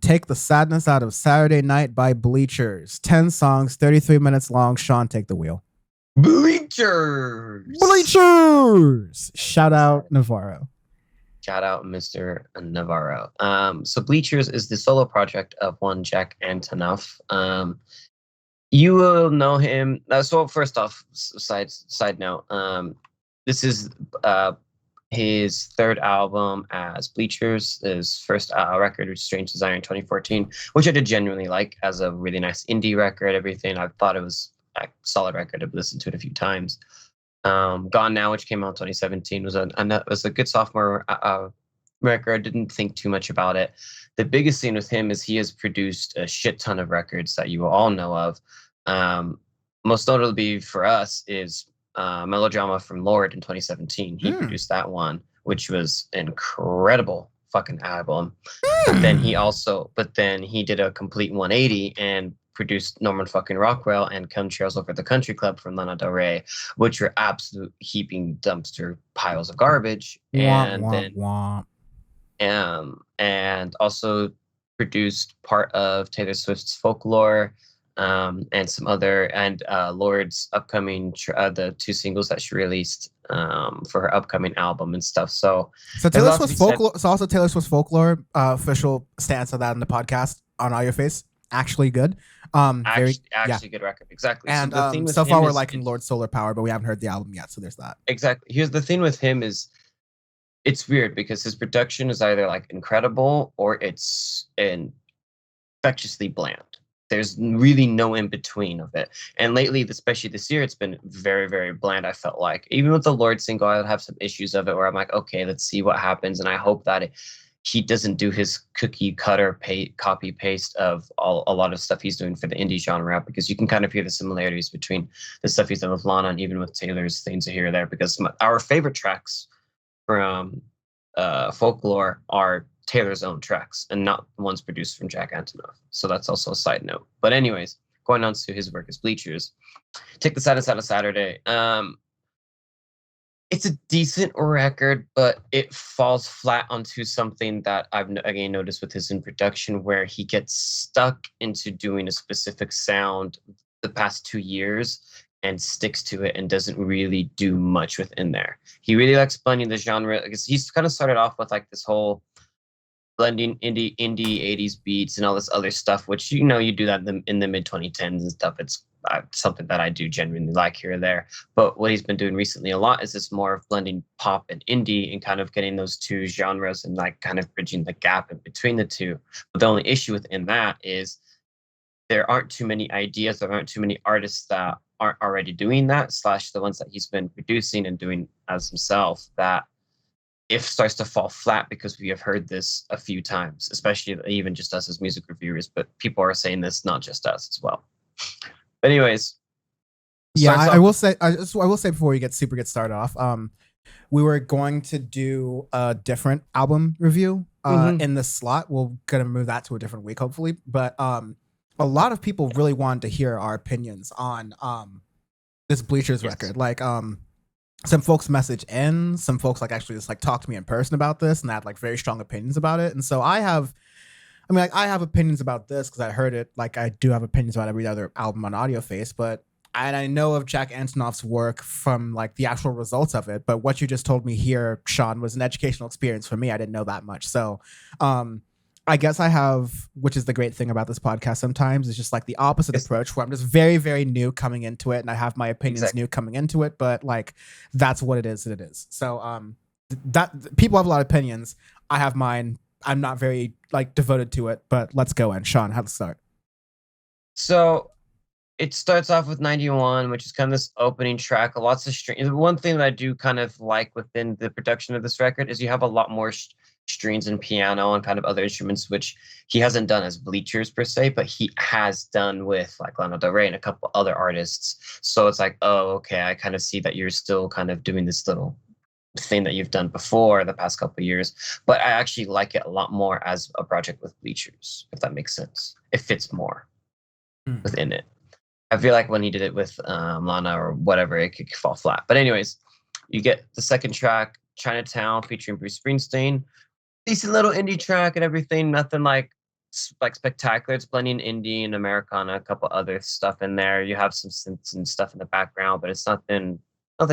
Take the Sadness Out of Saturday Night by Bleachers. 10 songs, 33 minutes long. Sean, take the wheel. Bleachers! Bleachers! Shout out Navarro. Shout out Mr. Navarro. So Bleachers is the solo project of one Jack Antonoff. You will know him. So first off, side note, this is his third album as Bleachers. His first record was Strange Desire in 2014, which I did genuinely like as a really nice indie record. Everything, I thought it was a solid record. I've listened to it a few times. Gone Now, which came out in 2017, was a good sophomore record. I didn't think too much about it. The biggest thing with him is he has produced a shit ton of records that you will all know of. Most notably for us is Melodrama from Lord in 2017. He produced that one, which was an incredible fucking album. But then he did a complete 180 and produced Norman fucking Rockwell and Contrails Over the Country Club from Lana Del Rey, which were absolute heaping dumpster piles of garbage. And also produced part of Taylor Swift's Folklore, and some other, and Lord's upcoming the 2 singles that she released for her upcoming album and stuff. So Taylor Swift's Folklore. So also Taylor Swift's Folklore official stance of that in the podcast on Audioface. Actually good. Actually good record. Exactly. And so far we're liking Lord's Solar Power, but we haven't heard the album yet. So there's that. Exactly. Here's the thing with him is it's weird because his production is either like incredible or it's infectiously bland. There's really no in between of it. And lately, especially this year, it's been very, very bland, I felt like. Even with the Lord single, I would have some issues of it where I'm like, okay, let's see what happens. And I hope that he doesn't do his cookie cutter copy paste of a lot of stuff he's doing for the indie genre, because you can kind of hear the similarities between the stuff he's done with Lana and even with Taylor's things here or there, because our favorite tracks from Folklore are Taylor's own tracks and not the ones produced from Jack Antonoff. So that's also a side note. But anyways, going on to his work as Bleachers. Take the Sadness Out of Saturday. It's a decent record, but it falls flat onto something that I've again noticed with his in production, where he gets stuck into doing a specific sound the past 2 years and sticks to it and doesn't really do much within there. He really likes blending the genre, because he's kind of started off with like this whole blending indie 80s beats and all this other stuff, which, you know, you do that in the mid 2010s and stuff. It's something that I do genuinely like here or there. But what he's been doing recently a lot is this more of blending pop and indie and kind of getting those two genres and like kind of bridging the gap in between the two. But the only issue within that is there aren't too many ideas, there aren't too many artists that aren't already doing that, / the ones that he's been producing and doing as himself, that if starts to fall flat, because we have heard this a few times, especially even just us as music reviewers, but people are saying this, not just us as well. But anyways, yeah, I will say before we get started off, we were going to do a different album review in this slot. We're gonna move that to a different week, hopefully. But a lot of people really wanted to hear our opinions on this Bleachers record. Like some folks message in, some folks like actually just like talk to me in person about this and had like very strong opinions about it. And so I have opinions about this because I heard it. Like I do have opinions about every other album on Audioface, but I know of Jack Antonoff's work from like the actual results of it. But what you just told me here, Sean, was an educational experience for me. I didn't know that much. So I guess I have, which is the great thing about this podcast sometimes, is just like the opposite approach, where I'm just very, very new coming into it and I have my opinions new coming into it, but like that's what it is. So that people have a lot of opinions. I have mine. I'm not very like devoted to it, but let's go in. Sean, how'd it start? So it starts off with 91, which is kind of this opening track, lots of strings. One thing that I do kind of like within the production of this record is you have a lot more strings and piano and kind of other instruments, which he hasn't done as Bleachers per se, but he has done with like Lana Del Rey and a couple other artists. So it's like, oh, okay, I kind of see that you're still kind of doing this little thing that you've done before the past couple of years. But I actually like it a lot more as a project with Bleachers, if that makes sense. It fits more within it. I feel like when he did it with Lana or whatever, it could fall flat. But anyways, you get the second track, Chinatown, featuring Bruce Springsteen. Decent little indie track and everything. Nothing like like spectacular. It's blending indie and Americana, a couple other stuff in there. You have some synths and stuff in the background, but it's nothing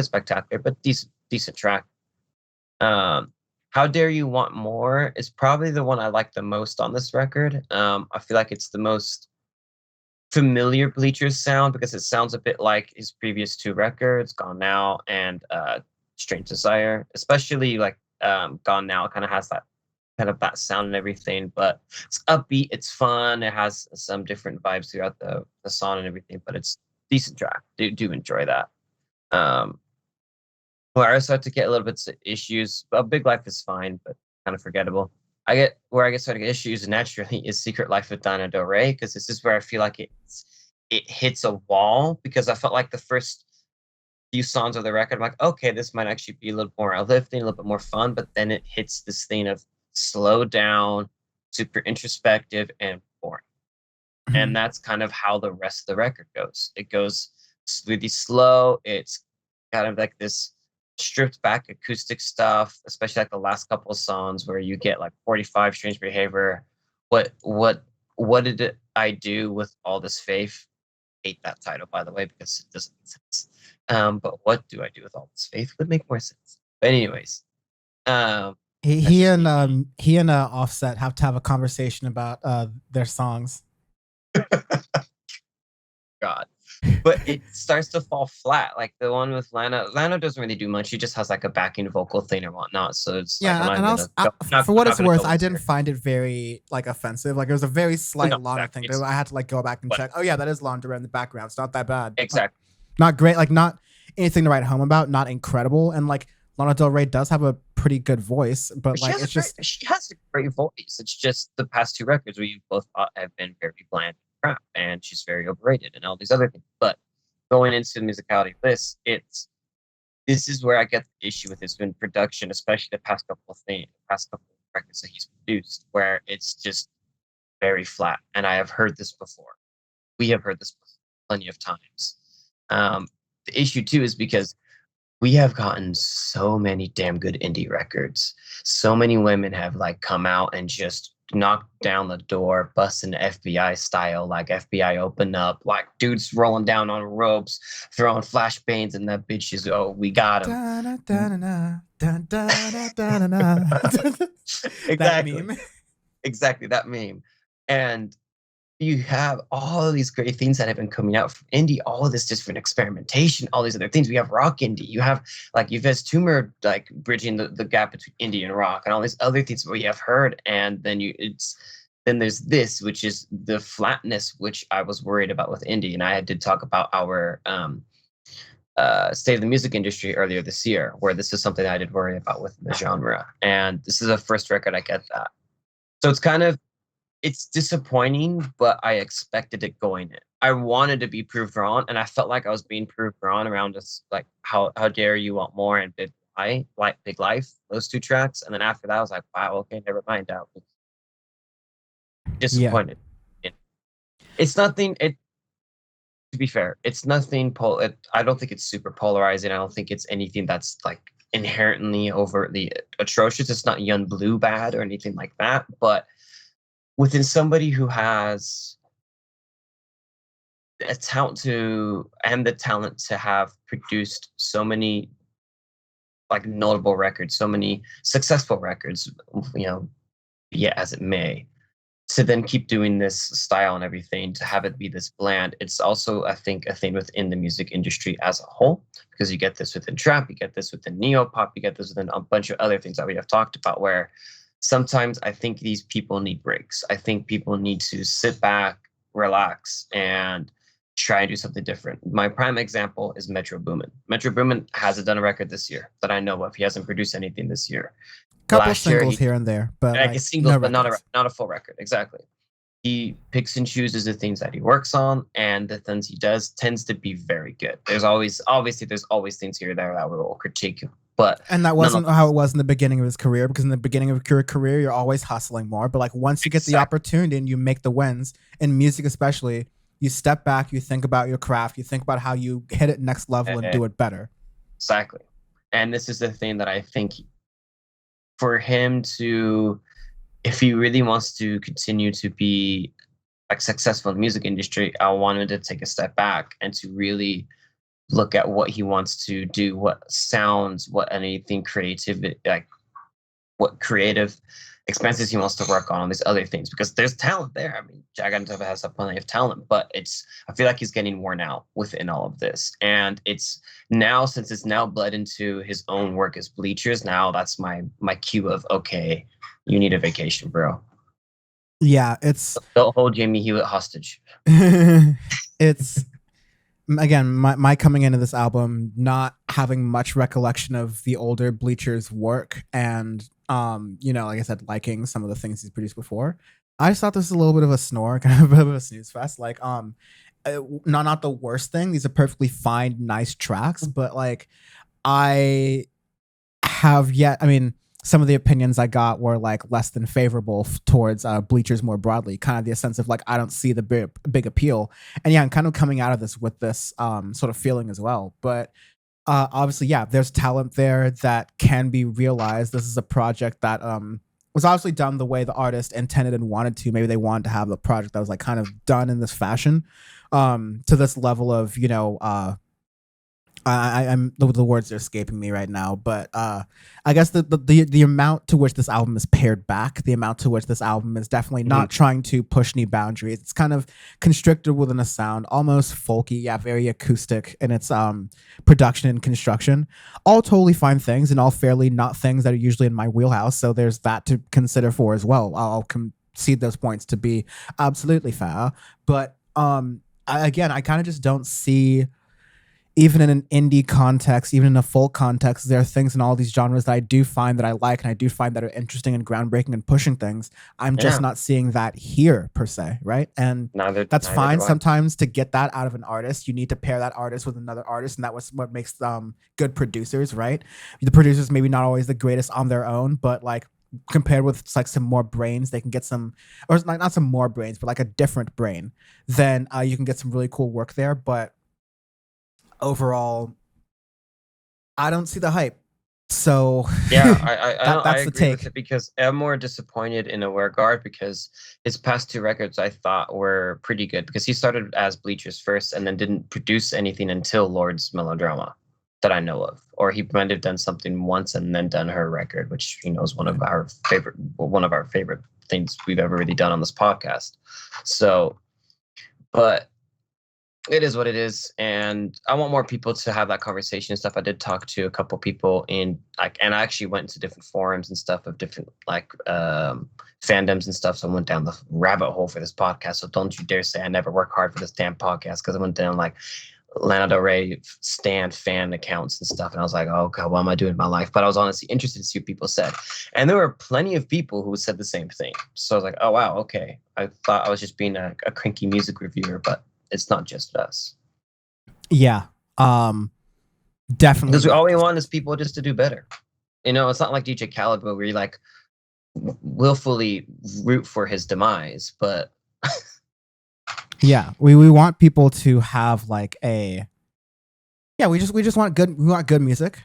spectacular, but decent track. How Dare You Want More is probably the one I like the most on this record. I feel like it's the most familiar Bleachers sound because it sounds a bit like his previous two records, Gone Now and Strange Desire. Especially like Gone Now kind of has that kind of that sound and everything, but it's upbeat, it's fun, it has some different vibes throughout the song and everything, but it's decent track. Do enjoy that. Where I start to get a little bit of issues. Big Life is fine, but kind of forgettable. I start to get issues naturally is Secret Life of Dana Del Rey, because this is where I feel like it hits a wall, because I felt like the first few songs of the record, I'm like, okay, this might actually be a little more uplifting, a little bit more fun, but then it hits this thing of slow down, super introspective, and boring. And that's kind of how the rest of the record goes. It goes really slow. It's kind of like this stripped back acoustic stuff, especially like the last couple of songs where you get like 45 Strange Behavior. What did I do with all this faith? Hate that title, by the way, because it doesn't make sense. But what do I do with all this faith would make more sense. But anyways, he and Offset have to have a conversation about their songs. God. But it starts to fall flat. Like the one with Lana. Lana doesn't really do much. She just has like a backing vocal thing or whatnot. So it's for what it's worth, I didn't find it very like offensive. Like it was a very slight Lana thing. I had to like go back and check. Oh yeah, that is Lana Del Rey in the background. It's not that bad. Exactly. Like, not great. Like not anything to write home about. Not incredible. And like Lana Del Rey does have a pretty good voice, but like it's just she has a great voice. It's just the past two records we both thought have been very bland. And she's very overrated and all these other things. But going into the musicality of this is where I get the issue with this in production, especially the past couple of records that he's produced, where it's just very flat. And I have heard this before. We have heard this plenty of times. The issue too is because we have gotten so many damn good indie records. So many women have like come out and just knocked down the door, busting FBI style, like FBI open up, like dudes rolling down on ropes, throwing flashbangs, and that bitch is, oh, we got him. Exactly. Exactly, that meme. And you have all of these great things that have been coming out from indie, all of this different experimentation, all these other things. We have rock indie. You have like Tumor like bridging the gap between indie and rock, and all these other things we have heard. And then then there's this, which is the flatness, which I was worried about with indie. And I did talk about our state of the music industry earlier this year, where this is something that I did worry about with the genre. And this is the first record I get that. So it's disappointing, but I expected it going in. I wanted to be proved wrong, and I felt like I was being proved wrong around just like How Dare You Want More and Big Life, those two tracks. And then after that, I was like, wow, okay, never mind. I was disappointed. Yeah. It's nothing. To be fair, it's nothing. I don't think it's super polarizing. I don't think it's anything that's like inherently overtly atrocious. It's not Young Blue bad or anything like that, but within somebody who has the talent to have produced so many like notable records, so many successful records, be it as it may, to then keep doing this style and everything, to have it be this bland. It's also, I think, a thing within the music industry as a whole, because you get this within trap, you get this within neo-pop, you get this within a bunch of other things that we have talked about, where sometimes I think these people need breaks. I think people need to sit back, relax, and try and do something different. My prime example is Metro Boomin. Metro Boomin hasn't done a record this year that I know of. He hasn't produced anything this year. Couple singles here and there, but like singles, but not a full record. Exactly. He picks and chooses the things that he works on, and the things he does tends to be very good. There's always things here and there that we will critique. And that wasn't how it was in the beginning of his career, because in the beginning of your career, you're always hustling more. But like once you get the opportunity and you make the wins, in music especially, you step back, you think about your craft, you think about how you hit it next level and do it better. Exactly. And this is the thing that I think for him to, if he really wants to continue to be like successful in the music industry, I want him to take a step back and to really look at what he wants to do, what sounds, what anything creative, like what creative expenses he wants to work on these other things, because there's talent there. I mean, Jack Antonoff has plenty of talent, but I feel like he's getting worn out within all of this. And it's now, since it's now bled into his own work as Bleachers, now that's my cue of, okay, you need a vacation, bro. Yeah, it's don't hold Jamie Hewitt hostage. It's again, my coming into this album not having much recollection of the older Bleachers work, and like I said, liking some of the things he's produced before. I just thought this was a little bit of a snore, kind of a bit of a snooze fest. Like not the worst thing. These are perfectly fine, nice tracks, but like I mean, some of the opinions I got were like less than favorable towards Bleachers more broadly, kind of the sense of like, I don't see the big appeal. And yeah, I'm kind of coming out of this with this sort of feeling as well. But obviously, yeah, there's talent there that can be realized. This is a project that was obviously done the way the artist intended and wanted to. Maybe they wanted to have the project that was like kind of done in this fashion, to this level of, I'm the words are escaping me right now, but I guess the amount to which this album is pared back, the amount to which this album is definitely not trying to push any boundaries. It's kind of constricted within a sound, almost folky, yeah, very acoustic in its production and construction. All totally fine things, and all fairly not things that are usually in my wheelhouse. So there's that to consider for as well. I'll concede those points to be absolutely fair, but I kind of just don't see. Even in an indie context, even in a folk context, there are things in all these genres that I do find that I like, and I do find that are interesting and groundbreaking and pushing things. I'm just not seeing that here per se, right? And that's fine. Sometimes to get that out of an artist, you need to pair that artist with another artist, and that was what makes good producers, right? The producers maybe not always the greatest on their own, but like compared with like some more brains, they can get some, or not some more brains, but like a different brain, then you can get some really cool work there. But overall, I don't see the hype. So yeah, I agree with it, because I'm more disappointed in a regard because his past two records I thought were pretty good, because he started as Bleachers first and then didn't produce anything until Lord's Melodrama that I know of, or he might have done something once and then done her record, which is one of our favorite things we've ever really done on this podcast. So, but it is what it is, and I want more people to have that conversation and stuff. I did talk to a couple people and I actually went into different forums and stuff of different fandoms and stuff. So I went down the rabbit hole for this podcast. So don't you dare say I never work hard for this damn podcast, because I went down like Lana Del Rey fan accounts and stuff, and I was like, oh god, what am I doing in my life? But I was honestly interested to see what people said, and there were plenty of people who said the same thing. So I was like, oh wow, okay. I thought I was just being a cranky music reviewer, but it's not just us. Yeah, definitely. Because all we want is people just to do better. It's not like DJ Khaled where we like willfully root for his demise, but yeah, we want people to have like we just want good music,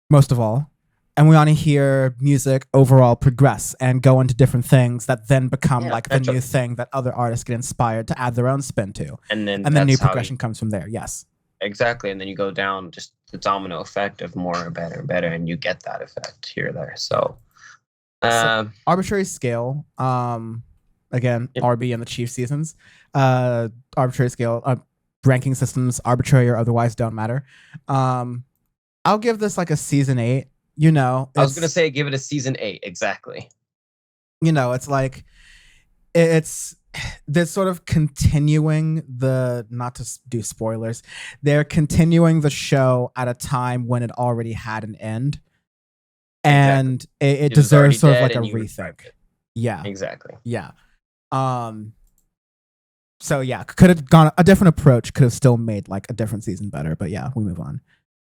most of all. And we want to hear music overall progress and go into different things that then become like the new thing that other artists get inspired to add their own spin to. And then new progression comes from there. Yes. Exactly. And then you go down just the domino effect of more, better, and better, and you get that effect here or there. So Arbitrary Scale, again, RB and the Chief seasons. Arbitrary Scale, ranking systems, arbitrary or otherwise, don't matter. I'll give this like a season 8. I was gonna say give it a season 8 exactly. It's like it's sort of continuing not to do spoilers. They're continuing the show at a time when it already had an end, and it deserves sort of like a rethink. Yeah, exactly. Yeah. So yeah, could have gone a different approach. Could have still made like a different season better. But yeah, we move on.